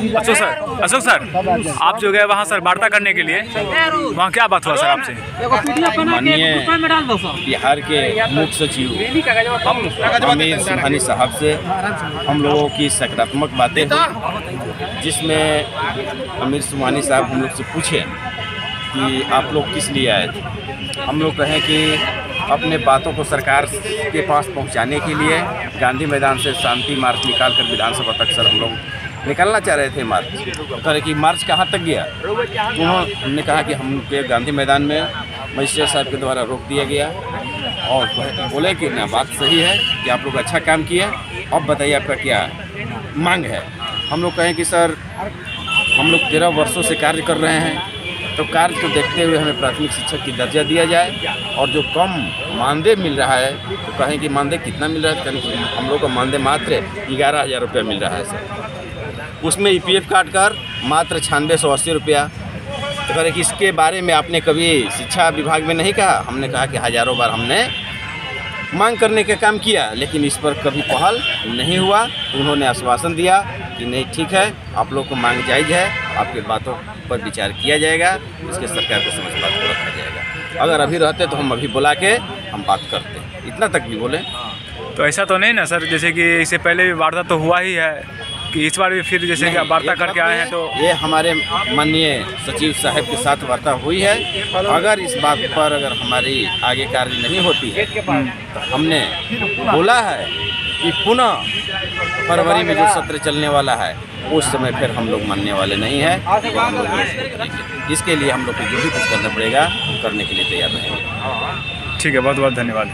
Ashok sir, आप जो गए वहाँ सर वार्ता करने के लिए, वहाँ क्या बात हुआ सर आपसे? माननीय बिहार के मुख्य सचिव आमिर सुबहानी साहब से हम लोगों की सकारात्मक बातें हुई, जिसमें आमिर सुबहानी साहब हम लोग से पूछे कि आप लोग किस लिए आए थे। हम लोग कहें कि अपने बातों को सरकार के पास पहुंचाने के लिए गांधी मैदान से शांति मार्च निकाल कर विधानसभा तक सर हम लोग निकलना चाह रहे थे मार्च। कह रहे कि मार्च कहाँ तक गया, हमने कहा कि हमके गांधी मैदान में मजिस्ट्रेट साहब के द्वारा रोक दिया गया और बोले कि ना बात सही है कि आप लोग अच्छा काम किए, अब बताइए आपका क्या मांग है। हम लोग कहें कि सर हम लोग 13 वर्षों से कार्य कर रहे हैं, तो कार्य को देखते हुए हमें प्राथमिक शिक्षक की दर्जा दिया जाए और जो कम मानदेय मिल रहा है तो कहें कि मानदेय कितना मिल रहा है। हम लोग का मानदेय मात्र 11,000 रुपया मिल रहा है सर, उसमें EPF काट कर मात्र 9680 रुपया। तो कह रहे कि इसके बारे में आपने कभी शिक्षा विभाग में नहीं कहा। हमने कहा कि हज़ारों बार हमने मांग करने का काम किया, लेकिन इस पर कभी पहल नहीं हुआ। उन्होंने आश्वासन दिया कि नहीं ठीक है, आप लोग को मांग जायज़ है, आपकी बातों पर विचार किया जाएगा, इसके सरकार को समझ बात को रखा जाएगा। अगर अभी रहते तो हम अभी बुला के हम बात करते, इतना तक भी बोले। तो ऐसा तो नहीं ना सर, जैसे कि इससे पहले भी वार्ता तो हुआ ही है कि इस बार भी फिर जैसे कि वार्ता करके आए हैं, तो ये हमारे माननीय सचिव साहब के साथ वार्ता हुई है। अगर इस बात पर अगर हमारी आगे कार्य नहीं होती है तो हमने बोला है कि पुनः फरवरी में जो सत्र चलने वाला है उस समय फिर हम लोग मानने वाले नहीं हैं, तो हम लोग इसके लिए हम लोग को जो भी कुछ करना पड़ेगा करने के लिए तैयार रहेंगे। ठीक है, बहुत बहुत धन्यवाद।